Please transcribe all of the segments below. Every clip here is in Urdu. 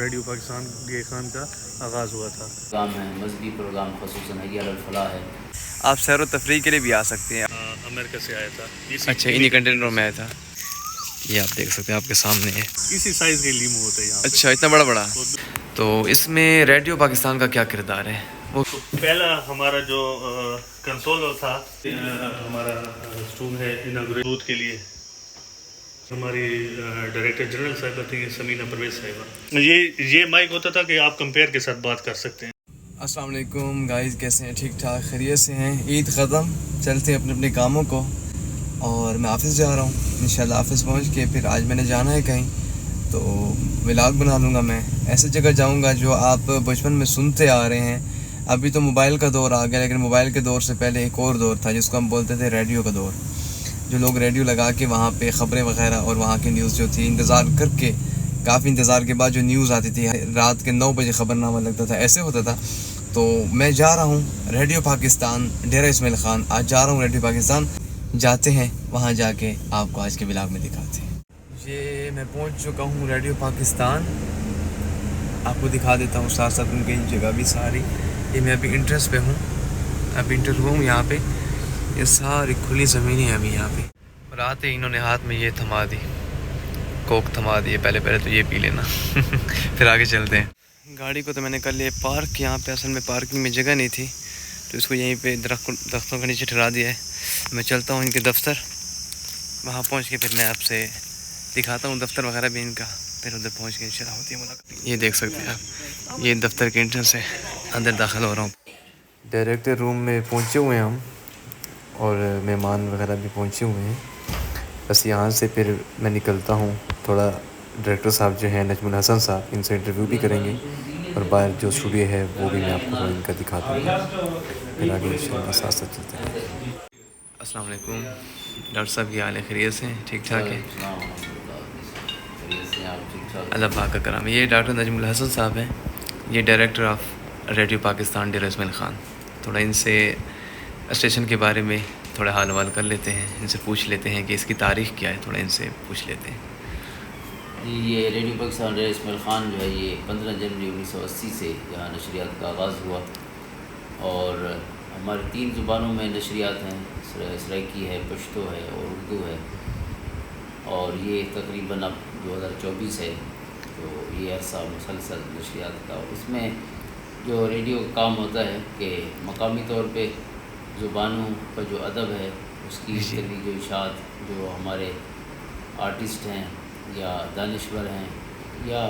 ریڈیو پاکستان ڈے خان کا آغاز ہوا تھا. پروگرام ہے مذہبی پروگرام، خصوصاً حی علی الفلاح ہے. آپ سیر و تفریح کے لیے بھی آ سکتے ہیں. امریکہ سے آیا تھا. اچھا انہی کنٹینر میں آیا تھا. یہ آپ دیکھ سکتے ہیں آپ کے سامنے ہے. اسی سائز کے لیمو ہوتے ہیں یہاں. اچھا اتنا بڑا بڑا. تو اس میں ریڈیو پاکستان کا کیا کردار ہے؟ وہ پہلا ہمارا جو کنسول تھا، ہمارا اسٹول ہے اناگوریٹ کے لیے. ہماری ڈائریکٹر جنرل صاحبہ تھی سمینہ پرویز صاحبہ. یہ مائک ہوتا تھا کہ آپ کمپیئر کے ساتھ بات کر سکتے ہیں. السلام علیکم گائز، کیسے ہیں؟ ٹھیک ٹھاک خیریت سے ہیں؟ عید ختم، چلتے ہیں اپنے اپنے کاموں کو. اور میں آفس جا رہا ہوں انشاءاللہ. آفس پہنچ کے پھر آج میں نے جانا ہے کہیں، تو ولاگ بنا لوں گا. میں ایسے جگہ جاؤں گا جو آپ بچپن میں سنتے آ رہے ہیں. ابھی تو موبائل کا دور آ گیا، لیکن موبائل کے دور سے پہلے ایک اور دور تھا جس کو ہم بولتے تھے ریڈیو کا دور. جو لوگ ریڈیو لگا کے وہاں پہ خبریں وغیرہ اور وہاں کی نیوز جو تھی انتظار کر کے، کافی انتظار کے بعد جو نیوز آتی تھی، رات کے 9 بجے خبر نامہ لگتا تھا، ایسے ہوتا تھا. تو میں جا رہا ہوں ریڈیو پاکستان ڈیرہ اسماعیل خان. آج جا رہا ہوں ریڈیو پاکستان. جاتے ہیں وہاں، جا کے آپ کو آج کے ولاگ میں دکھاتے ہیں. یہ میں پہنچ چکا ہوں ریڈیو پاکستان. آپ کو دکھا دیتا ہوں ساتھ ساتھ ان کی جگہ بھی ساری. یہ میں ابھی انٹرس پہ ہوں، ابھی انٹر ہوا ہوں یہاں پہ. یہ ساری کھلی زمینیں ہیں ابھی یہاں پہ. اور آتے ہی انہوں نے ہاتھ میں یہ تھما دی، کوک تھما دی. پہلے تو یہ پی لینا پھر آگے چلتے ہیں. گاڑی کو تو میں نے کر لیا پارک. یہاں پہ اصل میں پارکنگ میں جگہ نہیں تھی، تو اس کو یہیں پہ درختوں کے نیچے ٹھہرا دیا ہے. میں چلتا ہوں ان کے دفتر، وہاں پہنچ کے پھر میں آپ سے دکھاتا ہوں دفتر وغیرہ بھی ان کا. پھر ادھر پہنچ کے انشاءاللہ ہوتی ہے ملاقات. یہ دیکھ سکتے ہیں آپ، یہ دفتر کے انٹرنس ہے. اندر داخل ہو رہا ہوں. ڈائریکٹر روم میں پہنچے ہوئے ہیں ہم، اور مہمان وغیرہ بھی پہنچے ہوئے ہیں. بس یہاں سے پھر میں نکلتا ہوں. تھوڑا ڈائریکٹر صاحب جو ہیں نجم الحسن صاحب، ان سے انٹرویو بھی کریں گے، اور باہر جو اسٹوڈیو ہے وہ بھی میں آپ کو ان کا دکھاتا ہوں. پھر آگے انشاءاللہ ساتھ ساتھ چلتے ہیں. السلام علیکم ڈاکٹر صاحب، کی حال ہے؟ خیریت سے ہیں؟ ٹھیک ٹھاک ہے؟ اللہ پاک کا کرم. یہ ڈاکٹر نجم الحسن صاحب ہیں، یہ director of radio Pakistan Dera Ismail Khan. تھوڑا ان سے اسٹیشن کے بارے میں تھوڑا حال وال کر لیتے ہیں، ان سے پوچھ لیتے ہیں کہ اس کی تاریخ کیا ہے. تھوڑا ان سے پوچھ لیتے ہیں. یہ ریڈیو پاکستان ڈیرہ اسماعیل خان جو ہے، یہ 15 جنوری 1980 سے یہاں نشریات کا آغاز ہوا. اور ہماری 3 زبانوں میں نشریات ہیں، سرائیکی ہے، پشتو ہے اور اردو ہے. اور یہ تقریباً اب 2024 ہے، تو یہ عرصہ مسلسل نشریات کا. اس میں جو ریڈیو کا کام ہوتا ہے کہ مقامی طور پہ زبانوں کا جو ادب ہے اس کی تخلیق و اشاعت، جو ہمارے آرٹسٹ ہیں یا دانشور ہیں یا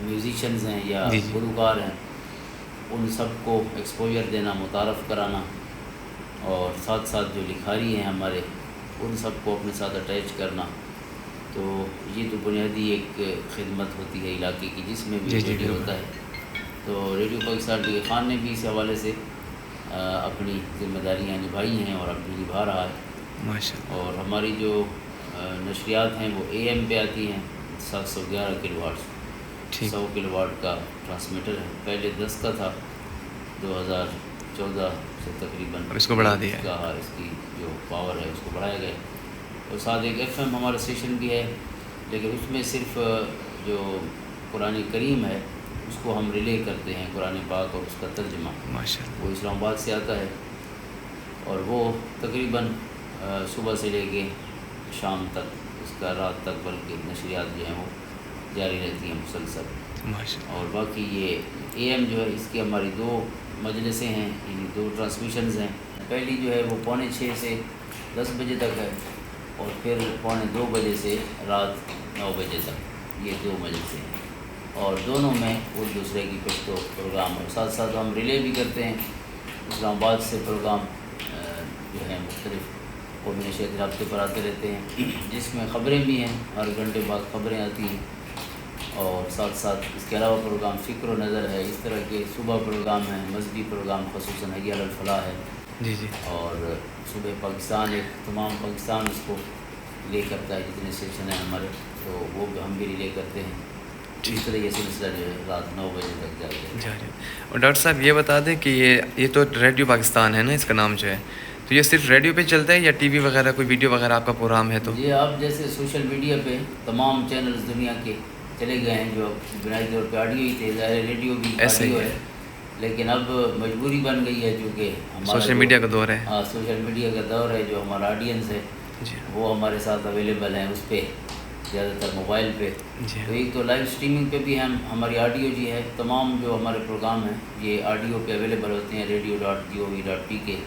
میوزیشنز ہیں یا گلوکار ہیں، ان سب کو ایکسپوجر دینا، متعارف کرانا. اور ساتھ ساتھ جو لکھاری ہیں ہمارے، ان سب کو اپنے ساتھ اٹیچ کرنا. تو یہ تو بنیادی ایک خدمت ہوتی ہے علاقے کی، جس میں بھی ریڈیو ہوتا ہے. تو ریڈیو پاکستان ڈیرہ خان نے بھی اس حوالے سے اپنی ذمہ داریاں نبھائی ہیں اور اب بھی نبھا رہا ہے. اور ہماری جو نشریات ہیں وہ AM پہ آتی ہیں، 711 کلو واٹ، 100 کلو واٹ کا ٹرانسمیٹر ہے. پہلے 10 کا تھا، 2014 سے تقریباً اس کو بڑھا دیا ہے. اس کی جو پاور ہے اس کو بڑھایا گیا. اور ساتھ ایک FM ہمارا اسٹیشن بھی ہے، لیکن اس میں صرف جو قرآن کریم ہے اس کو ہم ریلے کرتے ہیں، قرآن پاک اور اس کا ترجمہ. وہ اسلام آباد سے آتا ہے، اور وہ تقریباً صبح سے لے کے شام تک، اس کا رات تک، بلکہ نشریات جو ہیں وہ جاری رہتی ہیں مسلسل. اور باقی یہ AM جو ہے، اس کی ہماری 2 مجلسیں ہیں، یعنی 2 ٹرانسمیشنز ہیں. پہلی جو ہے وہ 5:45 سے 10 بجے تک ہے، اور پھر 1:45 بجے سے رات 9 بجے تک. یہ 2 مجلسیں ہیں، اور دونوں میں ایک دوسرے کی پشتو پروگرام. اور ساتھ ساتھ ہم ریلے بھی کرتے ہیں اسلام آباد سے پروگرام جو ہیں مختلف قومی نشریاتی رابطے پر آتے رہتے ہیں، جس میں خبریں بھی ہیں، ہر گھنٹے بعد خبریں آتی ہیں. اور ساتھ ساتھ اس کے علاوہ پروگرام فکر و نظر ہے. اس طرح کے صبح پروگرام ہیں، مذہبی پروگرام، خصوصاً حی علی الفلاح ہے. اور صبح پاکستان، ایک تمام پاکستان اس کو لے کرتا ہے، جتنے سیکشن ہیں ہمارے، تو وہ بھی ہم بھی ریلے کرتے ہیں. اس طرح یہ سلسلہ جو ہے رات 9 بجے تک جاری ہے. اور ڈاکٹر صاحب یہ بتا دیں کہ یہ تو ریڈیو پاکستان ہے نا، اس کا نام جو ہے، تو یہ صرف ریڈیو پہ چلتا ہے یا TV وغیرہ کوئی ویڈیو وغیرہ آپ کا پروگرام ہے؟ تو یہ آپ جیسے سوشل میڈیا پہ تمام چینلز دنیا کے چلے گئے ہیں جو بنیادی طور پہ آڈیو ہی تھے، ظاہر ریڈیو بھی آڈیو ہے، لیکن اب مجبوری بن گئی ہے چونکہ ہمارا سوشل میڈیا کا دور ہے. ہاں سوشل میڈیا کا دور ہے. جو ہمارا آڈینس ہے وہ ہمارے ساتھ اویلیبل ہیں اس پہ، زیادہ تر موبائل پہ. تو ایک تو لائیو اسٹریمنگ پہ بھی ہماری آڈیو جی ہے، تمام جو ہمارے پروگرام ہیں یہ آڈیو پہ اویلیبل ہوتے ہیں. radio.gov.pk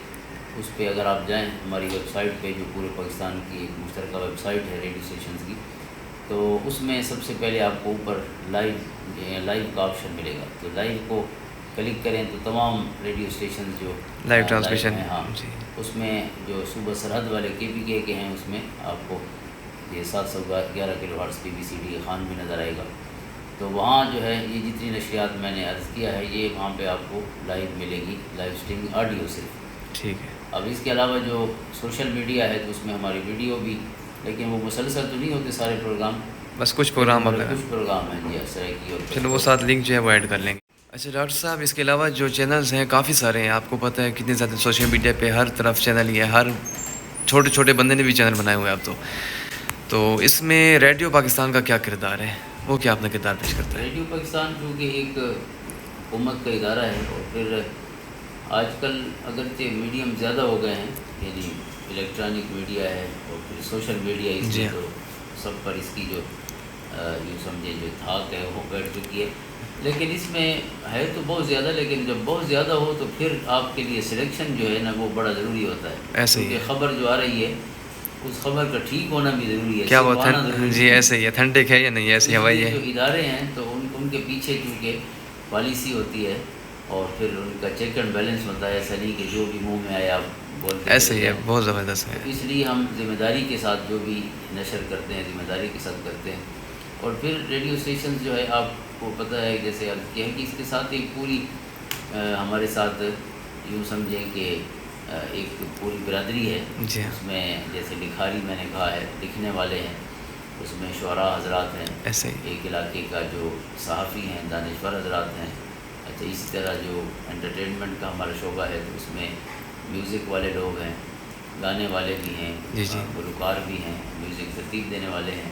اس پہ اگر آپ جائیں ہماری ویب سائٹ پہ، جو پورے پاکستان کی ایک مشترکہ ویب سائٹ ہے ریڈیو اسٹیشنز کی، تو اس میں سب سے پہلے آپ کو اوپر لائیو کا آپشن ملے گا. تو لائیو کو کلک کریں تو تمام ریڈیو اسٹیشن جو لائیو ٹرانسمیشن ہیں، ہاں اس میں جو صوبہ سرحد والے KPK کے ہیں اس میں آپ کو یہ 711 کلو ہرٹز PBCD خان بھی نظر آئے گا. تو وہاں جو ہے یہ جتنی نشریات میں نے عرض کیا ہے یہ وہاں پہ آپ کو لائیو ملے گی، لائیو اسٹریمنگ آڈیو صرف. ٹھیک ہے. اب اس کے علاوہ جو سوشل میڈیا ہے تو اس میں ہماری ویڈیو بھی، لیکن وہ مسلسل تو نہیں ہوتے سارے پروگرام، بس کچھ پروگرام کچھ پروگرام ہیں جی اس طرح کی. اور چلو وہ ساتھ لنک جو ہے وہ ایڈ کر لیں گے. اچھا ڈاکٹر صاحب، اس کے علاوہ جو چینلز ہیں کافی سارے ہیں، آپ کو پتہ ہے کتنے زیادہ سوشل میڈیا پہ ہر طرف چینل ہی ہے، ہر چھوٹے چھوٹے بندے نے بھی چینل بنائے ہوئے ہیں اب تو اس میں ریڈیو پاکستان کا کیا کردار ہے؟ وہ کیا اپنا کردار پیش کرتا ہے؟ ریڈیو پاکستان چونکہ ایک حکومت کا ادارہ ہے، اور پھر آج کل اگرچہ میڈیم زیادہ ہو گئے ہیں، یعنی الیکٹرانک میڈیا ہے اور پھر سوشل میڈیا، اس میں تو سب پر اس کی جو یوں سمجھے جو دھاک ہے وہ بیٹھ چکی ہے. لیکن اس میں ہے تو بہت زیادہ، لیکن جب بہت زیادہ ہو تو پھر آپ کے لیے سلیکشن جو ہے نا وہ بڑا ضروری ہوتا ہے. ایسے ہی خبر جو آ رہی ہے اس خبر کا ٹھیک ہونا بھی ضروری ہے. کیا وہ جی ایسے ہی اتھینٹک ہے یا نہیں، ایسے ہوائی ہے. جو ادارے ہیں تو ان کے پیچھے چونکہ پالیسی ہوتی ہے اور پھر ان کا چیک اینڈ بیلنس ہوتا ہے. ایسا نہیں کہ جو بھی منہ میں آیا آپ بولتے. ایسے ہی ہے، بہت زبردست ہے. اس لیے ہم ذمہ داری کے ساتھ جو بھی نشر کرتے ہیں ذمہ داری کے ساتھ کرتے ہیں. اور پھر ریڈیو اسٹیشنز جو ہے آپ کو پتہ ہے جیسے عرض کیا ہے کہ اس کے ساتھ ایک پوری ہمارے ساتھ یوں سمجھیں کہ ایک پوری برادری ہے. اس میں جیسے لکھاری میں نے کہا ہے، لکھنے والے ہیں، اس میں شعراء حضرات ہیں، ایک علاقے کا جو صحافی ہیں دانشور حضرات ہیں. اچھا اسی طرح جو انٹرٹینمنٹ کا ہمارا شعبہ ہے تو اس میں میوزک والے لوگ ہیں، گانے والے بھی ہیں، گلوکار بھی ہیں، میوزک ترتیب دینے والے ہیں.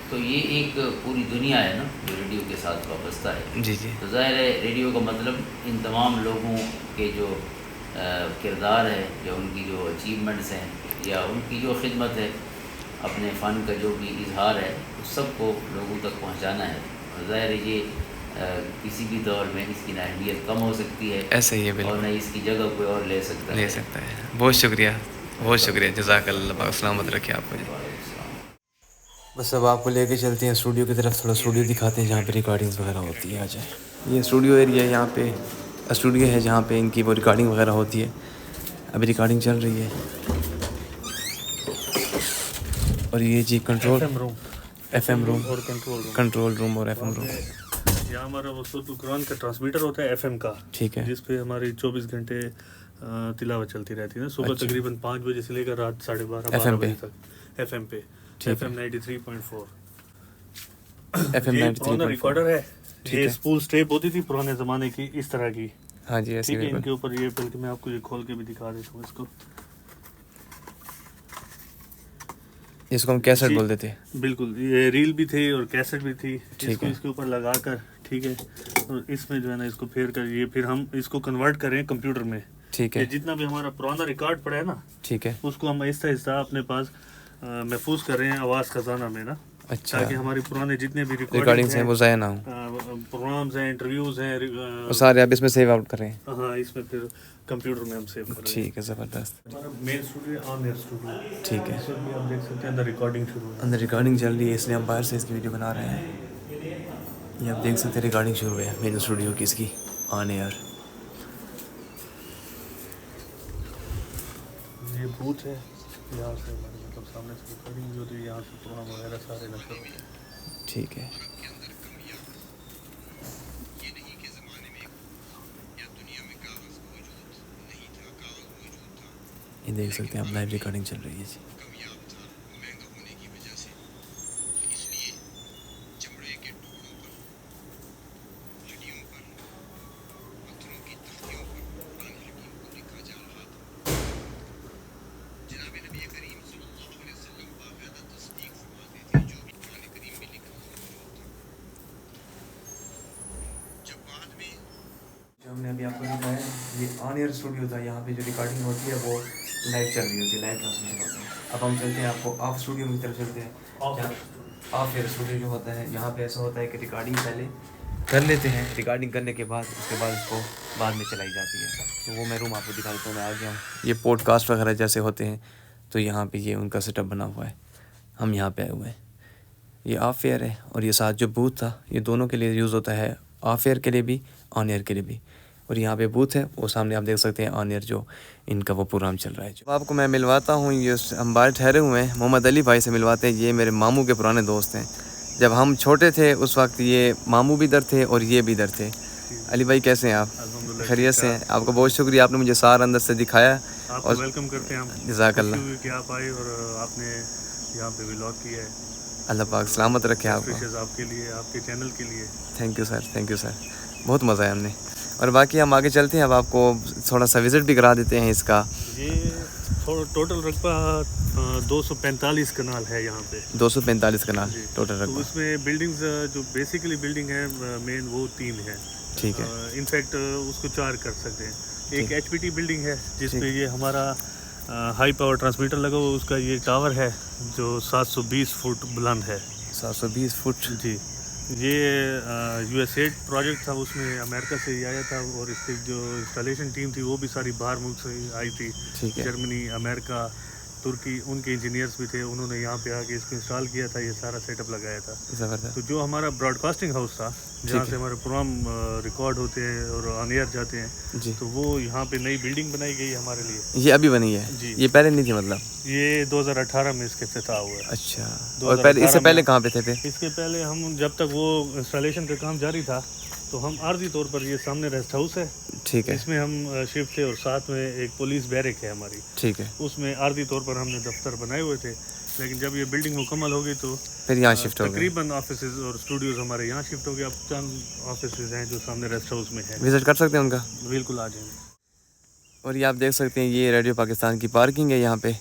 تو یہ ایک پوری دنیا ہے نا جو ریڈیو کے ساتھ وابستہ ہے. تو ظاہر ہے ریڈیو کا مطلب ان تمام لوگوں کے جو کردار ہے یا ان کی جو اچیومنٹس ہیں یا ان کی جو خدمت ہے، اپنے فن کا جو بھی اظہار ہے اس سب کو لوگوں تک پہنچانا ہے. اور ظاہر ہے یہ کسی بھی دور میں اس کی نہ اہمیت کم ہو سکتی ہے، ایسے ہی ہے، اور نہ اس کی جگہ کوئی اور لے سکتا ہے. بہت شکریہ، بہت شکریہ، جزاک اللہ، پاک سلامت رکھے آپ کو. بس اب آپ کو لے کے چلتے ہیں اسٹوڈیو کی طرف، تھوڑا اسٹوڈیو دکھاتے ہیں جہاں پہ ریکارڈنگز وغیرہ ہوتی ہے. آ جائیں، یہ اسٹوڈیو ایریا ہے، یہاں پہ اسٹوڈیو ہے جہاں پہ ان کی وہ ریکارڈنگ وغیرہ ہوتی ہے. ابھی ریکارڈنگ چل رہی ہے. اور یہ جی کنٹرول FM روم اور کنٹرول روم اور FM روم. یہاں ہمارا وہ قرآن کا ٹرانسمیٹر ہوتا ہے FM کا، ٹھیک ہے، جس پہ ہماری 24 گھنٹے تلاوت چلتی رہتی ہے نا، صبح تقریباً 5 بجے سے لے کر رات 12:30 بجے تک FM پہ. FM 93.4 یہ پرانا ریکارڈر ہے. یہ اسپول اسٹیپ ہوتی تھی پرانے زمانے کی اس طرح کی. ہاں جی ایسے ان کے اوپر یہ، بلکہ میں آپ کو یہ کھول کے بھی دکھا دیتا ہوں اس کو ہم کیسٹ بول دیتے ہیں. بالکل، یہ ریل بھی تھی اور کیسٹ بھی تھی. اس کو اس کے اوپر لگا کر، ٹھیک ہے، اور اس میں جو ہے نا اس کو پھیر کر یہ پھر ہم اس کو کنورٹ کریں کمپیوٹر میں. ٹھیک ہے، جتنا بھی ہمارا پرانا ریکارڈ پڑا ہے نا، ٹھیک ہے، اس کو ہم آہستہ آہستہ اپنے پاس محفوظ کر رہے ہیں آواز خزانہ میں نا. اچھا، تاکہ ہمارے پرانے جتنے بھی ریکارڈنگز ہیں وہ ضائع نہ ہوں، پروگرامز ہیں، انٹرویوز ہیں، وہ سارے آپ اس میں سیو آؤٹ کر رہے ہیں. ہاں، اس میں پھر کمپیوٹر میں ہم سیو کر رہے ہیں. ٹھیک ہے، زبردست. ہمارا مین اسٹوڈیو آن ایئر اسٹوڈیو، ٹھیک ہے، اس میں بھی آپ دیکھ سکتے ہیں اندر ریکارڈنگ شروع ہے. اندر ریکارڈنگ چل رہی ہے، اس لیے ہم باہر سے اس کی ویڈیو بنا رہے ہیں. یہ آپ دیکھ سکتے ہیں ریکارڈنگ شروع ہے مین اسٹوڈیو کی، اس کی آن ایئر. یہ بوتھ ہے، یہاں سے مطلب سامنے سے ریکارڈنگ بھی ہوتی ہے، یہاں سے پروگرام وغیرہ سارے نشر ہوتے ہیں. ٹھیک ہے. یہ دیکھ سکتے ہیں آپ، لائیو ریکارڈنگ چل رہی ہے جی. نے ابھی آپ کو دکھایا یہ آن ایئر اسٹوڈیو تھا. یہاں پہ جو ریکارڈنگ ہوتی ہے وہ لائیو چل رہی ہوتی ہے, لائیو ٹرانسمیشن ہوتا ہے. اب ہم چلتے ہیں آپ کو آف اسٹوڈیو کی طرف چلتے ہیں. آف ایئر اسٹوڈیو جو ہوتا ہے یہاں پہ ایسا ہوتا ہے کہ ریکارڈنگ پہلے کر لیتے ہیں, ریکارڈنگ کرنے کے بعد اس کے بعد اس کو بعد میں چلائی جاتی ہے. تو وہ میں روم آپ کو دکھا دیتا ہوں. میں آ گیا ہوں. یہ پوڈ کاسٹ وغیرہ جیسے ہوتے ہیں تو یہاں پہ یہ ان کا سیٹ اپ بنا ہوا ہے. ہم یہاں پہ آئے ہوئے ہیں. یہ آف ایئر ہے اور یہ ساتھ جو بوتھ تھا یہ دونوں کے لیے یوز ہوتا ہے, آف ایئر کے لیے بھی آن ایئر کے لیے بھی. اور یہاں پہ بوتھ ہے وہ سامنے آپ دیکھ سکتے ہیں آن ایئر جو ان کا وہ پروگرام چل رہا ہے. جو آپ کو میں ملواتا ہوں, یہ ہم باہر ٹھہرے ہوئے ہیں, محمد علی بھائی سے ملواتے ہیں. یہ میرے ماموں کے پرانے دوست ہیں. جب ہم چھوٹے تھے اس وقت یہ ماموں بھی ادھر تھے اور یہ بھی ادھر تھے. علی بھائی کیسے ہیں آپ؟ خیریت سے ہیں. آپ کا بہت شکریہ, آپ نے مجھے سارا اندر سے دکھایا. آپ کو ویلکم کرتے ہیں ہم. جزاک اللہ. کہ آپ آئے اور آپ نے یہاں پہ ولاگ کیا ہے. اللہ پاک سلامت رکھے آپ کو. آپ کے لیے, آپ کے چینل کے لیے. Thank you sir, thank you sir. بہت مزہ آیا ہم نے. اور باقی ہم آگے چلتے ہیں. اب آپ کو تھوڑا سا وزٹ بھی کرا دیتے ہیں اس کا. یہ ٹوٹل رقبہ 245 کنال ہے یہاں پہ. 245 کنال ٹوٹل تو رقبہ. اس میں بلڈنگز جو بیسیکلی بلڈنگ ہے مین وہ 3 ہے. ٹھیک ہے. انفیکٹ اس کو 4 کر سکتے ہیں. ایک ایچ پی ٹی بلڈنگ ہے جس پہ یہ ہمارا ہائی پاور ٹرانسمیٹر لگا ہوا, اس کا یہ ٹاور ہے جو 720 فٹ بلند ہے. 720 فٹ. جی, یہ یو ایس ایڈ پروجیکٹ تھا, اس میں امریکہ سے ہی آیا تھا. اور اس کی جو انسٹالیشن ٹیم تھی وہ بھی ساری باہر ملک سے آئی تھی. ٹھیک ہے. جرمنی, امریکہ, ترکی, ان کے انجینئرس بھی تھے. انہوں نے یہاں پہ آ کے اس کو انسٹال کیا تھا, یہ سارا سیٹ اپ لگایا تھا. زبردست. تو جو ہمارا براڈ کاسٹنگ ہاؤس تھا جہاں سے ہمارے پروگرام ریکارڈ ہوتے ہیں اور آن ایئر جاتے ہیں, جی, تو وہ یہاں پہ نئی بلڈنگ بنائی گئی ہمارے لیے. یہ ابھی بنی ہے؟ جی, یہ پہلے نہیں تھی مطلب؟ یہ 2018 میں اس کے افتتاح ہوا ہے. اچھا. اور پہلے اس سے پہلے کہاں پہ تھے پھر؟ اس کے پہلے ہم جب تک وہ انسٹالیشن کا کام جاری تھا تو ہم عارضی طور پر, یہ سامنے ریسٹ ہاؤس ہے, ٹھیک ہے, اس میں ہم شفٹ تھے. اور ساتھ میں ایک پولیس بیرک ہے ہماری, ٹھیک ہے, اس میں عارضی طور پر ہم نے دفتر بنائے ہوئے تھے. لیکن جب یہ بلڈنگ مکمل ہو گئی تو پھر یہاں شفٹ ہو گئے. تقریباً آفیسز اور اسٹوڈیوز ہمارے یہاں شفٹ ہو گئے. اب چند آفیسز ہیں جو سامنے ریسٹ ہاؤس میں ہیں. وزٹ کر سکتے ہیں ان کا؟ بالکل, آ جائیں گے. اور یہ آپ دیکھ سکتے ہیں یہ ریڈیو پاکستان کی پارکنگ ہے یہاں پہ.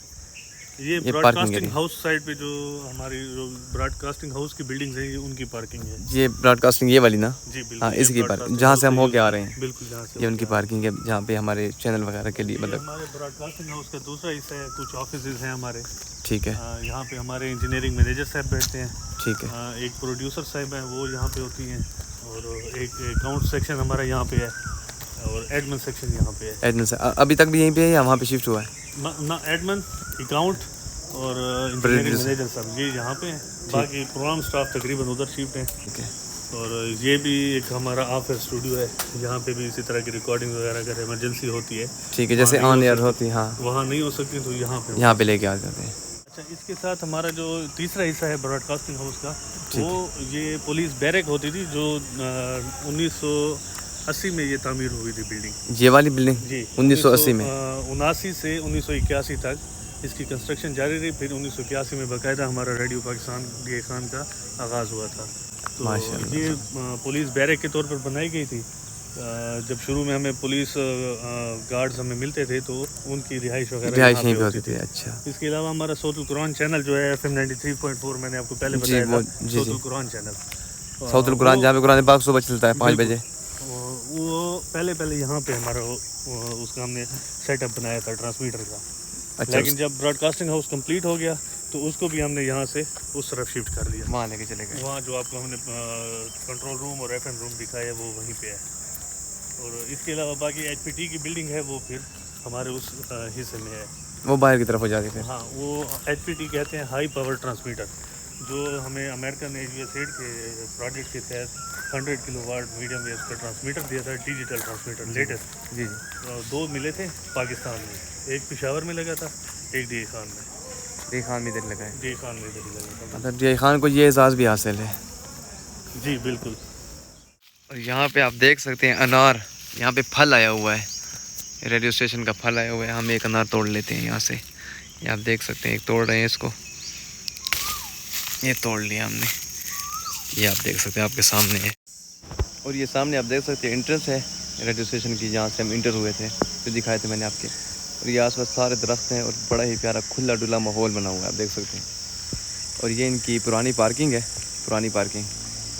یہ براڈ کاسٹنگ ہاؤس سائڈ پہ جو ہماری جو براڈ کاسٹنگ ہاؤس کی بلڈنگز ہیں یہ ان کی پارکنگ ہے. یہ براڈ کاسٹنگ یہ والی نا؟ جی بالکل. ہاں, اس کی پارکنگ جہاں سے ہم ہو کے آ رہے ہیں. بالکل, جہاں سے یہ ان کی پارکنگ ہے جہاں پہ ہمارے چینل وغیرہ کے لیے مطلب. ہمارے براڈ کاسٹنگ ہاؤس کا دوسرا حصہ ہے, کچھ آفیسز ہیں ہمارے. ٹھیک ہے. یہاں پہ ہمارے انجینئرنگ مینیجر صاحب بیٹھتے ہیں. ٹھیک ہے. ایک پروڈیوسر صاحب ہیں وہ یہاں پہ ہوتی ہیں. اور ایک اکاؤنٹ سیکشن ہمارا یہاں پہ ہے اور ایڈمن سیکشن یہاں پہ ہے. ایڈمن سے ابھی تک بھی یہیں پہ ہے یا وہاں پہ شفٹ ہوا ہے؟ نہ, ایڈمن, اکاؤنٹ اور انجینئرنگ مینیجر صاحب یہ یہاں پہ ہیں. باقی پروگرام اسٹاف تقریباً ادھر شفٹ ہیں. ٹھیک ہے. اور یہ بھی ایک ہمارا آف ایئر اسٹوڈیو ہے, یہاں پہ بھی اسی طرح کی ریکارڈنگ وغیرہ اگر ایمرجنسی ہوتی ہے. ٹھیک ہے, جیسے آن ایئر ہوتی ہے. ہاں, وہاں نہیں ہو سکتی تو یہاں پہ لے کے آ جاتے ہیں. اچھا, اس کے ساتھ ہمارا جو تیسرا حصہ ہے براڈ کاسٹنگ ہاؤس کا, وہ یہ پولیس بیرک ہوتی تھی جو 1980 میں یہ تعمیر ہوئی تھی بلڈنگ. یہ والی بلڈنگ؟ جی, 1980 میں. 1979 سے 1981 تک اس کی کنسٹرکشن جاری رہی. پھر 1981 میں باقاعدہ ہمارا ریڈیو پاکستان کے خان کا آغاز ہوا تھا. تو یہ پولیس بیرک کے طور پر بنائی گئی تھی. جب شروع میں ہمیں پولیس گارڈز ہمیں ملتے تھے تو ان کی رہائش وغیرہ یہیں پہ ہوتی تھی. اچھا. اس کے علاوہ ہمارا صوت القرآن چینل جو ہے FM 93.4 میں نے آپ کو پہلے بتایا تھا, صوت القرآن چینل. صوت القرآن جہاں پہ قرآن پاک صبح چلتا ہے 5 بجے. وہ پہلے یہاں پہ ہمارا اس کا ہم نے سیٹ اپ بنایا تھا ٹرانسمیٹر کا. لیکن جب براڈ کاسٹنگ ہاؤس کمپلیٹ ہو گیا تو اس کو بھی ہم نے یہاں سے اس طرف شفٹ کر دیا. وہاں لے کے چلے گئے. وہاں جو آپ کو ہم نے کنٹرول روم اور FM روم دکھایا وہ وہیں پہ ہے. اور اس کے علاوہ باقی HPT کی بلڈنگ ہے وہ پھر ہمارے اس حصے میں ہے, وہ باہر کی طرف ہو جاتی ہے. ہاں, وہ HPT کہتے ہیں, ہائی پاور ٹرانسمیٹر, جو ہمیں امریکہ نے یو ایس ایڈ کے پروجیکٹ کے تحت 100 کلو واٹ میڈیم ویو کا ٹرانسمیٹر دیا تھا, ڈیجیٹل ٹرانسمیٹر لیٹسٹ. جی, 2 ملے تھے پاکستان میں, ایک پشاور میں لگا تھا, ایک ڈی خان میں. ڈی خان میں ادھر لگا ہے. ڈی خان میں ادھر لگا تھا. مطلب ڈی خان کو یہ اعزاز بھی حاصل ہے. جی بالکل. اور یہاں پہ آپ دیکھ سکتے ہیں انار, یہاں پہ پھل آیا ہوا ہے, ریڈیو اسٹیشن کا پھل آیا ہوا ہے. ہم ایک انار توڑ لیتے ہیں یہاں سے. یہ آپ دیکھ سکتے ہیں, ایک توڑ رہے ہیں اس کو, یہ توڑ لیا ہم نے. یہ آپ دیکھ سکتے ہیں آپ کے سامنے ہے. اور یہ سامنے آپ دیکھ سکتے ہیں انٹرنس ہے ریڈیو اسٹیشن کی, جہاں سے ہم انٹر ہوئے تھے, جو دکھائے تھے میں نے آپ کے. اور یہ آس پاس سارے درخت ہیں اور بڑا ہی پیارا کھلا ڈلا ماحول بنا ہوا ہے, آپ دیکھ سکتے ہیں. اور یہ ان کی پرانی پارکنگ ہے, پرانی پارکنگ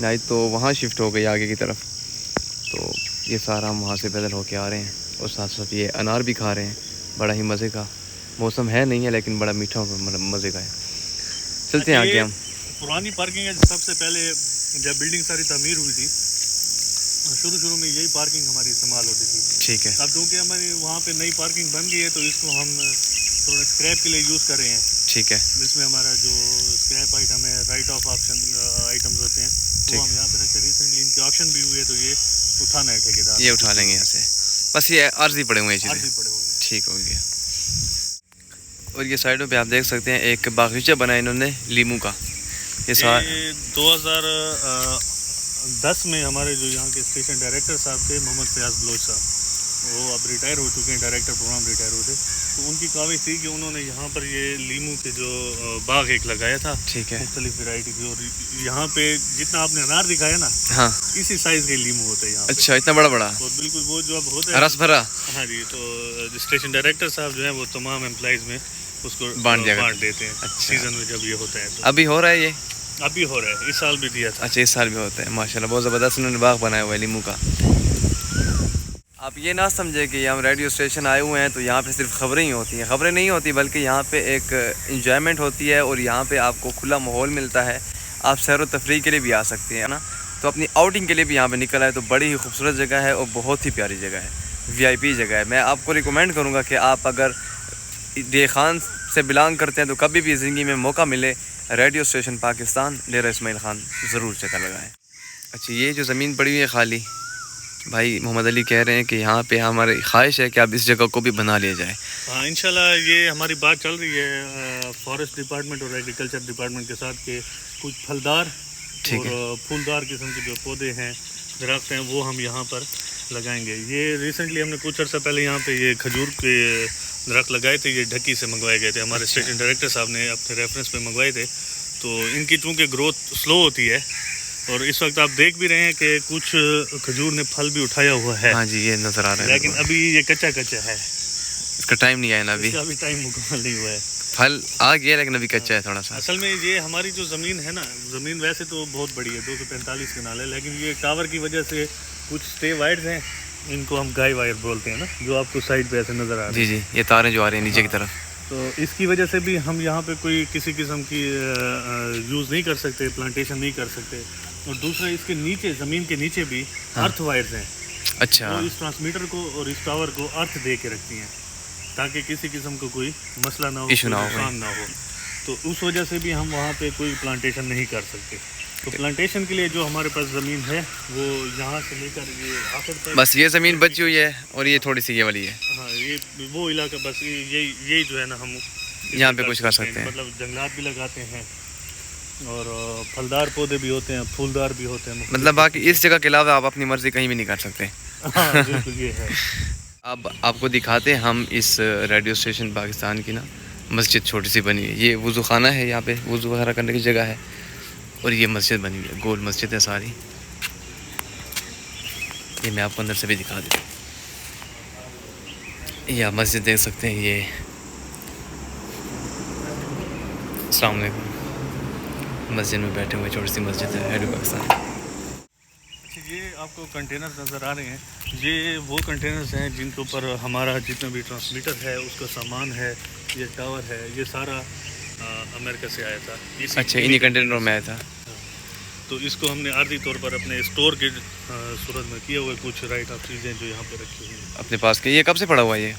نہیں تو وہاں شفٹ ہو گئی آگے کی طرف. تو یہ سارا ہم وہاں سے پیدل ہو کے آ رہے ہیں اور ساتھ ساتھ یہ انار بھی کھا رہے ہیں. بڑا ہی مزے کا موسم ہے نہیں ہے لیکن بڑا میٹھا مزے کا ہے. چلتے ہیں آگے ہم. پرانی پارکنگ ہے. سب سے پہلے جب بلڈنگ ساری تعمیر ہوئی تھی شروع میں یہی پارکنگ ہماری استعمال ہوتی تھی. ٹھیک ہے. اب چونکہ ہماری وہاں پہ نئی پارکنگ بن گئی ہے تو اس کو ہم تھوڑا اسکریپ کے لیے یوز کر رہے ہیں. ٹھیک ہے. اس میں ہمارا جو اسکریپ آئٹم ہے رائٹ آف آپشن آئٹمز ہوتے ہیں وہ ہم یہاں پہ رکھتے ہیں. ریسنٹلی ان کے آپشن بھی ہوئے تو یہ اٹھانا ہے ٹھیکیدار. یہ اٹھا لیں گے یہاں سے. بس یہ عارضی پڑے ہوئے ہیں چیزیں. ٹھیک ہو گیا. اور یہ سائڈوں پہ آپ دیکھ سکتے ہیں ایک باغیچہ بنا ہے انہوں نے لیمو کا. یہ 2010 میں ہمارے جو یہاں کے اسٹیشن ڈائریکٹر صاحب تھے محمد فیاض بلوچ صاحب, وہ اب ریٹائر ہو چکے ہیں, ڈائریکٹر پروگرام ریٹائر ہوئے تھے. تو ان کی کاوش تھی کہ انہوں نے یہاں پر یہ لیمو کے جو باغ ایک لگایا تھا. ٹھیک ہے. مختلف ویرائٹی کی. اور یہاں پہ جتنا آپ نے انار دکھایا نا ہاں اسی سائز کے لیمو ہوتے ہیں یہاں. اچھا اتنا بڑا بڑا. اور بالکل وہ جو اب ہوتا ہے رس بھرا. ہاں جی. تو اسٹیشن ڈائریکٹر صاحب جو ہیں وہ تمام امپلائیز میں اس کو بانٹ دیتے ہیں. اچھا. سیزن میں جب یہ ہوتا ہے تو ابھی ہو رہا ہے یہ. ابھی ہو رہا ہے. اس سال بھی دیا تھا. اچھا اس سال بھی ہوتا ہے. ماشاءاللہ بہت زبردست انہوں نے باغ بنایا ہوا ہے لیمو کا. آپ یہ نہ سمجھے کہ ہم ریڈیو اسٹیشن آئے ہوئے ہیں تو یہاں پہ صرف خبریں ہی ہوتی ہیں. خبریں نہیں ہوتی بلکہ یہاں پہ ایک انجوائمنٹ ہوتی ہے اور یہاں پہ آپ کو کھلا ماحول ملتا ہے. آپ سیر و تفریح کے لیے بھی آ سکتے ہیں نا. تو اپنی آؤٹنگ کے لیے بھی یہاں پہ نکل آئے تو بڑی ہی خوبصورت جگہ ہے اور بہت ہی پیاری جگہ ہے. VIP جگہ ہے. میں آپ کو ریکمینڈ کروں گا کہ آپ اگر ڈے خان سے بلانگ کرتے ہیں تو کبھی بھی زندگی میں موقع ملے ریڈیو اسٹیشن پاکستان ڈیرہ اسماعیل خان ضرور چکر لگائیں. اچھا یہ جو زمین پڑی ہوئی ہے خالی, بھائی محمد علی کہہ رہے ہیں کہ یہاں پہ ہماری خواہش ہے کہ اب اس جگہ کو بھی بنا لیا جائے. ہاں انشاءاللہ یہ ہماری بات چل رہی ہے فارسٹ ڈپارٹمنٹ اور ایگریکلچر ڈپارٹمنٹ کے ساتھ کہ کچھ پھلدار اور پھولدار قسم کے جو پودے ہیں درخت ہیں وہ ہم یہاں پر لگائیں گے. یہ ریسنٹلی ہم نے کچھ عرصہ پہلے یہاں پہ یہ کھجور کے درخت لگائے تھے. یہ ڈھکی سے منگوائے گئے تھے. ہمارے اسٹیشن ڈائریکٹر صاحب نے اپنے ریفرنس پہ منگوائے تھے. تو ان کی چونکہ گروتھ سلو ہوتی ہے اور اس وقت آپ دیکھ بھی رہے ہیں کہ کچھ کھجور نے پھل بھی اٹھایا ہوا ہے. ہاں جی یہ نظر آ رہا ہے. لیکن ابھی یہ کچا ہے. اس کا ٹائم نہیں آیا نا. ابھی ابھی ٹائم مکمل نہیں ہوا ہے. پھل آ گیا لیکن ابھی کچا ہے تھوڑا سا. اصل میں یہ ہماری جو زمین ہے نا, زمین ویسے تو بہت بڑی ہے 245 کنال ہے, لیکن یہ ٹاور کی وجہ سے کچھ اسٹے وائرز ہیں, ان کو ہم گائے وائر بولتے ہیں نا, جو آپ کو سائڈ پہ ایسے نظر آ رہے ہیں. جی یہ تاریں جو آ رہی ہیں نیچے کی طرف. تو اس کی وجہ سے بھی ہم یہاں پہ کوئی کسی قسم کی یوز نہیں کر سکتے, پلانٹیشن نہیں کر سکتے. اور دوسرا اس کے نیچے, زمین کے نیچے بھی ارتھ وائرز ہیں. اچھا. وہ اس ٹرانسمیٹر کو اور اس ٹاور کو ارتھ دے کے رکھتی ہیں تاکہ کسی قسم کو کوئی مسئلہ نہ ہو, نقصان نہ ہو. تو اس وجہ سے بھی ہم وہاں پہ کوئی پلانٹیشن نہیں کر سکتے. تو پلانٹیشن کے لیے جو ہمارے پاس زمین ہے وہ یہاں سے لے کر یہ آخر تک بس یہ زمین بچی ہوئی ہے اور یہ تھوڑی سی یہ والی ہے. ہاں یہ وہ علاقہ بس یہی جو ہے نا ہم یہاں پہ کچھ کر سکتے ہیں. مطلب جنگلات بھی لگاتے ہیں اور پھلدار پودے بھی ہوتے ہیں, پھولدار بھی ہوتے ہیں. مطلب باقی اس جگہ کے علاوہ آپ اپنی مرضی کہیں بھی نہیں کر سکتے. ہاں بالکل یہ ہے. اب آپ کو دکھاتے ہیں ہم اس ریڈیو اسٹیشن پاکستان کی نا مسجد چھوٹی سی بنی ہوئی ہے. یہ وضو خانہ ہے, یہاں پہ وضو وغیرہ کرنے کی جگہ ہے. اور یہ مسجد بنی ہوئی ہے, گول مسجد ہے ساری. یہ میں آپ کو اندر سے بھی دکھا دیتا ہوں. یہ آپ مسجد دیکھ سکتے ہیں. یہ السلام علیکم. مسجد میں بیٹھے ہوئے چھوٹی سی مسجد ہے ریڈیو پاکستان. یہ آپ کو کنٹینرز نظر آ رہے ہیں. یہ وہ کنٹینرز ہیں جن کے اوپر ہمارا جتنا بھی ٹرانسمیٹر ہے, اس کا سامان ہے, یہ ٹاور ہے, یہ سارا امریکہ سے آیا تھا. اچھا انہی کنٹینروں میں آیا تھا. تو اس کو ہم نے عارضی طور پر اپنے اسٹور کی صورت میں کیا ہوا ہے. کچھ رائٹ آف چیزیں جو یہاں پہ رکھی ہوئی ہیں اپنے پاس کے. یہ کب سے پڑا ہوا ہے؟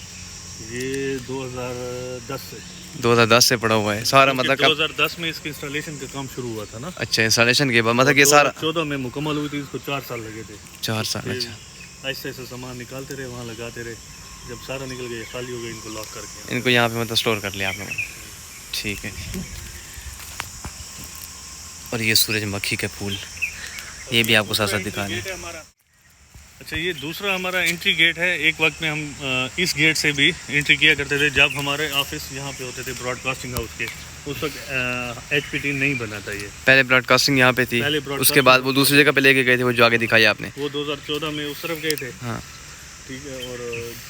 یہ 2010 سے 2010 سے پڑا ہوا ہے سارا. مطلب 2010 میں اس کی انسٹالیشن کا کام شروع ہوا تھا نا. اچھا انسٹالیشن کے بعد مطلب یہ سارا 2014 میں مکمل ہوئی تھی. اس کو 4 سال لگے تھے. 4 سال. اچھا ایسے ایسے سامان نکالتے رہے, وہاں لگاتے رہے. جب سارا نکل گیا, خالی ہو گیا, ان کو لاک کر کے ان کو یہاں پہ مطلب اسٹور کر لیا آپ لوگوں نے. ٹھیک ہے. اور یہ سورج مکھی کے پھول, یہ بھی آپ کو ساتھ ساتھ دکھا رہے ہیں. اچھا یہ دوسرا ہمارا انٹری گیٹ ہے. ایک وقت میں ہم اس گیٹ سے بھی انٹری کیا کرتے تھے جب ہمارے آفس یہاں پہ ہوتے تھے براڈ کاسٹنگ ہاؤس کے. اس وقت HPT نہیں بنا تھا. یہ پہلے براڈ کاسٹنگ یہاں پہ تھی, اس کے بعد وہ دوسری جگہ پہ لے کے گئے تھے, وہ جو آگے دکھائی آپ نے. وہ 2014 میں اس طرف گئے تھے. ہاں ٹھیک ہے، اور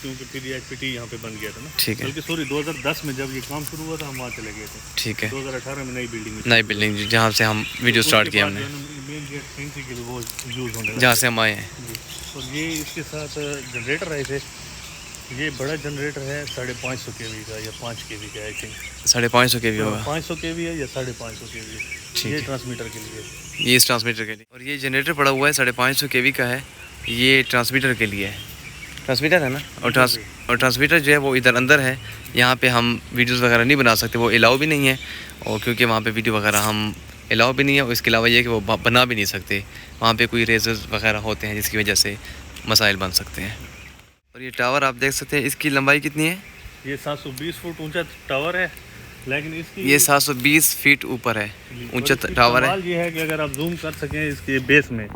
کیونکہ پھر یہ HPT یہاں پہ بن گیا تھا نا، ٹھیک ہے بلکہ سوری 2010 میں جب یہ کام شروع ہوا تھا ہم وہاں چلے گئے تھے، ٹھیک ہے 2018 میں نئی بلڈنگ میں نئی بلڈنگ جہاں سے ہم ویڈیو سٹارٹ کیا ہم نے مین گیٹ انٹری کے لیے وہ یوز ہونے جہاں سے ہم آئے ہیں جی، اور یہ اس کے ساتھ جنریٹر آئے تھے، یہ بڑا جنریٹر ہے 550 kV کا یا 5 kV کا آئی تھنک 550 کے بھی ہوگا 500 kV ہے یا 550 kV ہے، ٹھیک یہ ہے ٹرانسمیٹر کے لیے یہ اس ٹرانسمیٹر کے لیے، اور یہ جنریٹر پڑا ہوا ہے 550 کے وی کا ہے، یہ ٹرانسمیٹر کے لیے ہے، ٹرانسمیٹر ہے نا، اور ٹرانسمیٹر جو ہے وہ ادھر اندر ہے، یہاں پہ ہم ویڈیوز وغیرہ نہیں بنا سکتے، وہ الاؤ بھی نہیں ہے، اور کیونکہ وہاں پہ ویڈیو وغیرہ ہم الاؤ بھی نہیں ہے، اور اس کے علاوہ یہ کہ وہ بنا بھی نہیں سکتے، وہاں پہ کوئی ریزرز وغیرہ ہوتے ہیں جس کی وجہ سے مسائل بن سکتے ہیں۔ اور یہ ٹاور آپ دیکھ سکتے ہیں، اس کی لمبائی کتنی ہے؟ یہ 720 فٹ اونچا ٹاور ہے، لیکن اس کی یہ 720 فیٹ اوپر ہے، اونچا اور اس ٹاور ہے، کمال یہ ہے کہ اگر آپ زوم کر سکیں اس کے بیس میں،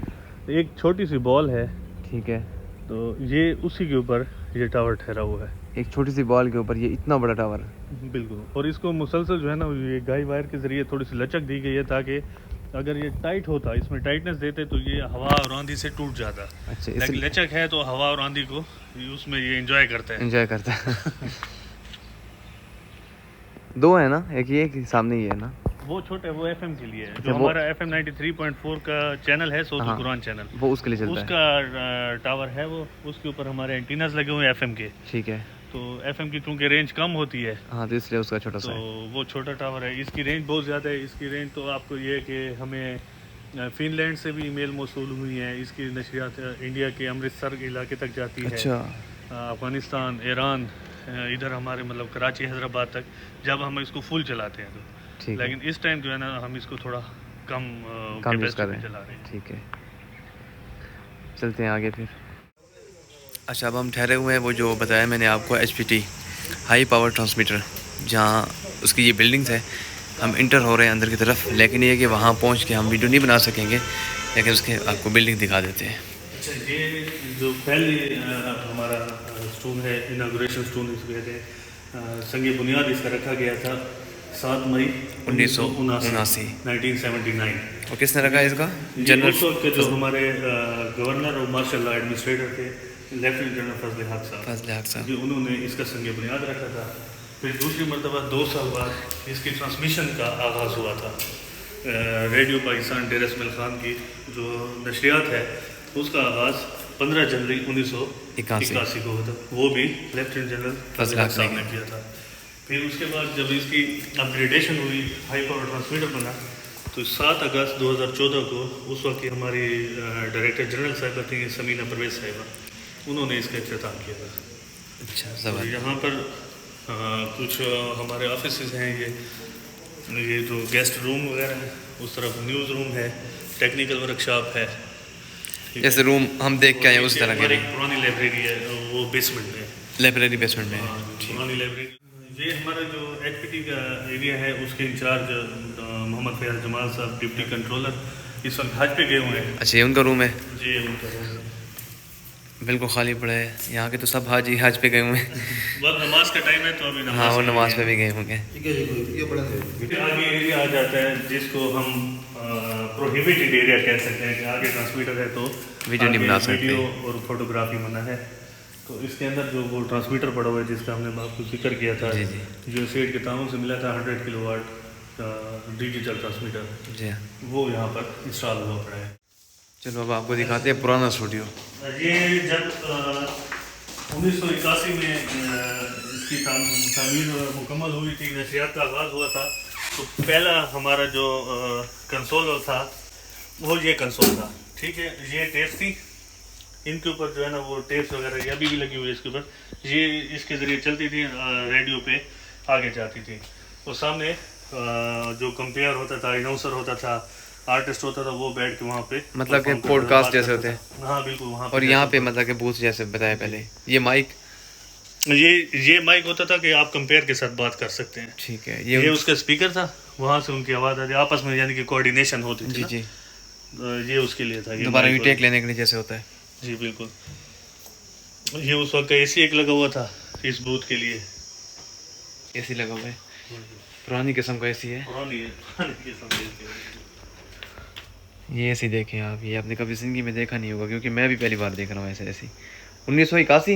ایک چھوٹی سی بال ہے، ٹھیک ہے، تو یہ اسی کے اوپر یہ ٹاور ٹھہرا ہوا ہے، ایک چھوٹی سی بال کے اوپر یہ اتنا بڑا ٹاور ہے، بالکل، اور اس کو مسلسل جو ہے نا یہ گائی وائر کے ذریعے تھوڑی سی لچک دی گئی ہے تاکہ اگر یہ ٹائٹ ہوتا، اس میں ٹائٹنس دیتے تو یہ ہوا اور آندھی سے ٹوٹ جاتا، اچھا لیکن لچک ہے تو ہوا اور آندھی کو اس میں یہ انجوائے کرتا ہے، انجوائے کرتا ہے۔ دو ہے نا، ایک یہ ایک سامنے ہی ہے نا، وہ چھوٹا ہے وہ FM کے لیے ہے، اچھا، جو وہ ہمارا FM 93.4 کا چینل ہے صوت ہاں، القرآن چینل، وہ اس کے لیے اس چلتا ہے، کا ٹاور ہے، وہ اس کے اوپر ہمارے اینٹیناز لگے ہوئے ہیں FM کے، ٹھیک ہے، تو FM کی چونکہ رینج کم ہوتی ہے ہاں تو اس لیے اس کا چھوٹا سا تو ہے، وہ چھوٹا ٹاور ہے، اس کی رینج بہت زیادہ ہے، اس کی رینج تو آپ کو یہ ہے کہ ہمیں فن لینڈ سے بھی ای میل موصول ہوئی ہیں، اس کی نشریات انڈیا کے امرتسر علاقے تک جاتی ہے، اچھا، افغانستان، ایران، ادھر ہمارے مطلب کراچی، حیدرآباد تک جب ہم اس کو فل چلاتے ہیں تو، ٹھیک ہے، لیکن اس ٹائم جو ہے نا ہم اس کو تھوڑا کم کم یوز کیپیسٹی کر میں رہے چلا رہے ہیں، ہیں۔ ٹھیک ہے، چلتے ہیں آگے پھر۔ اچھا اب ہم ٹھہرے ہوئے ہیں وہ جو بتایا میں نے آپ کو HPT ہائی پاور ٹرانسمیٹر، جہاں اس کی یہ بلڈنگز ہے، ہم انٹر ہو رہے ہیں اندر کی طرف، لیکن یہ کہ وہاں پہنچ کے ہم ویڈیو نہیں بنا سکیں گے، لیکن اس کے آپ کو بلڈنگ دکھا دیتے ہیں۔ اچھا، یہ جو پہلی ہمارا اسٹون ہے، اناگوریشن اسٹون اس کو کہتے ہیں، سنگ بنیاد اس کا رکھا گیا تھا 7 مئی 1979 1979۔ اور کس نے رکھا ہے اس کا؟ جنرل اس وقت جو ہمارے گورنر اور مارشل لا ایڈمنسٹریٹر تھے لیفٹیننٹ جنرل فضل حق صاحب، فضل حق صاحب، جی انہوں نے اس کا سنگ بنیاد رکھا تھا، پھر دوسری مرتبہ 2 سال بعد اس کی ٹرانسمیشن کا آغاز ہوا تھا، ریڈیو پاکستان ڈیر اسماعیل خان کی جو نشریات ہے اس کا آغاز 15 جنوری 1981 کو ہوتا، وہ بھی لیفٹیننٹ جنرل فضل حق صاحب نے کیا تھا۔ پھر اس کے بعد جب اس کی اپ گریڈیشن ہوئی، ہائی پاور ٹرانسمیٹر بنا، تو 7 اگست 2014 کو اس وقت کی ہماری ڈائریکٹر جنرل صاحبہ تھیں سمینہ پرویز صاحبہ، انہوں نے اس کا افتتاح کیا تھا۔ اچھا اور زبردست، یہاں پر کچھ ہمارے آفیسز ہیں، یہ جو گیسٹ روم وغیرہ ہے، اس طرف نیوز روم ہے، ٹیکنیکل ورک شاپ ہے، جیسے روم ہم دیکھ کے آئے اس طرح کے ہماری ایک پرانی لائبریری ہے وہ بیسمنٹ میں ہے، لائبریری بیسمنٹ میں، پرانی لائبریری۔ یہ ہمارا جو HPT کا ایریا ہے اس کے انچارج محمد فیاض جمال صاحب، ڈپٹی کنٹرولر، اس وقت حج پہ گئے ہوئے ہیں، اچھا یہ ان کا روم ہے، جی ان کا روم ہے، بالکل خالی پڑا ہے، یہاں کے تو سب حاجی حج پہ گئے ہوئے ہیں، بس نماز کا ٹائم ہے تو ابھی ہاں وہ نماز پہ بھی گئے ہوں گے۔ آگے ایریا آ جاتا ہے جس کو ہم پروہیبٹڈ ایریا کہہ سکتے ہیں، کہ آگے ٹرانسمیٹر ہے تو ویڈیو نہیں بنا سکتے، ویڈیو اور فوٹوگرافی منع ہے، تو اس کے اندر جو وہ ٹرانسمیٹر پڑا ہوا ہے جس کا ہم نے آپ کو ذکر کیا تھا، جی جی جو سیٹ کے تعاون سے ملا تھا 100 کلو واٹ ڈیجیٹل ٹرانسمیٹر، جی ہاں، وہ یہاں پر انسٹال ہوا پڑا ہے۔ چلو اب آپ کو دکھاتے ہیں پرانا اسٹوڈیو۔ یہ جب 1981 میں اس کی تعمیر مکمل ہوئی تھی، نشریات کا آغاز ہوا تھا، تو پہلا ہمارا جو کنسول تھا وہ یہ کنسول تھا، ٹھیک ہے، یہ ٹیپس تھی، ان کے اوپر جو ہے نا وہ ٹیپس وغیرہ یہ ابھی بھی لگی ہوئی ہے اس کے اوپر، یہ اس کے ذریعے چلتی تھی، ریڈیو پہ آگے جاتی تھی، اور سامنے جو کمپیئر ہوتا تھا، اناؤنسر ہوتا تھا، آرٹسٹ ہوتا تھا، وہ بیٹھ کے وہاں پہ مطلب کہ پوڈ کاسٹ جیسے ہوتے ہیں، ہاں بالکل وہاں اور یہاں پہ مطلب کہ بوتھ جیسے بتایا پہلے، یہ مائک، یہ مائک ہوتا تھا کہ آپ کمپیئر کے ساتھ بات کر سکتے ہیں، ٹھیک ہے، یہ اس کا اسپیکر تھا، وہاں سے ان کی آواز آتی آپس میں، یعنی کہ کوآرڈینیشن ہوتی تھی، جی جی، یہ اس کے لیے تھا، دوبارہ ریٹیک لینے کے لیے جیسے ہوتا ہے، جی بالکل۔ یہ اس وقت کا AC ایک لگا ہوا تھا اس بوتھ کے لیے، AC لگا ہوا ہے، پرانی قسم کا AC ہے، یہ AC دیکھیں آپ، یہ آپ نے کبھی زندگی میں دیکھا نہیں ہوگا، کیونکہ میں بھی پہلی بار دیکھ رہا ہوں ایسے AC، 1981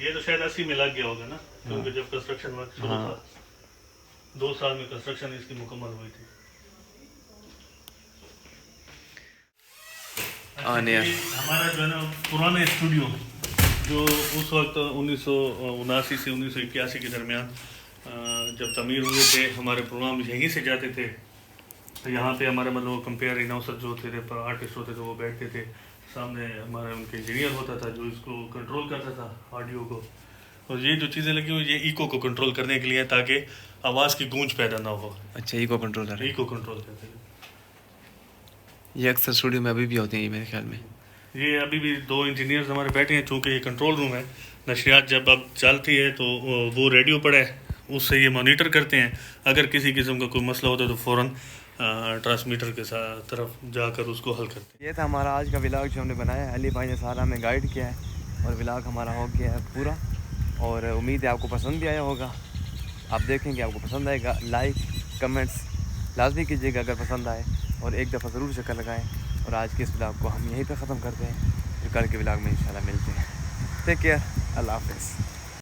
یہ تو شاید 80 میں لگ گیا ہوگا نا, کیونکہ جب کنسٹرکشن ورک شروع تھا 2 سال میں کنسٹرکشن اس کی مکمل ہوئی تھی. ہمارا جو ہے نا پرانا اسٹوڈیو جو اس وقت 1979 سے 1981 کے درمیان جب تعمیر ہوئے تھے, ہمارے پروگرام یہیں سے جاتے تھے. تو یہاں پہ ہمارے مطلب کمپیئر اناؤنسر جو ہوتے تھے, آرٹسٹ ہوتے تھے, وہ بیٹھتے تھے. سامنے ہمارے ان کے انجینئر ہوتا تھا جو اس کو کنٹرول کرتا تھا آڈیو کو. اور یہ جو چیزیں لگی ہوئی یہ ایکو کو کنٹرول کرنے کے لیے تاکہ آواز کی گونج پیدا نہ ہو. اچھا, ایکو کنٹرولر ہے. ایکو کنٹرول کرتے ہیں. یہ اکثر اسٹوڈیو میں ابھی بھی ہوتے ہیں میرے خیال میں. یہ ابھی بھی 2 انجینئرز ہمارے بیٹھے ہیں. چونکہ یہ کنٹرول روم ہے, نشریات جب اب چلتی ہے تو وہ ریڈیو پڑے اس سے یہ مانیٹر کرتے ہیں. اگر کسی قسم کا کوئی مسئلہ ہوتا ہے تو فوراً ٹرانسمیٹر کے طرف جا کر اس کو حل کرتے ہیں. یہ تھا ہمارا آج کا ولاگ جو ہم نے بنایا ہے. علی بھائی نے سارا ہمیں گائیڈ کیا ہے اور ولاگ ہمارا ہو گیا ہے پورا. اور امید ہے آپ کو پسند بھی آیا ہوگا. آپ دیکھیں گے آپ کو پسند آئے گا. لائک کمنٹس لازمی کیجیے گا اگر پسند آئے, اور ایک دفعہ ضرور چکر لگائیں. اور آج کے اس ولاگ کو ہم یہیں پہ ختم کرتے ہیں. پھر کل کے ولاگ میں انشاءاللہ ملتے ہیں. Take care. اللہ حافظ.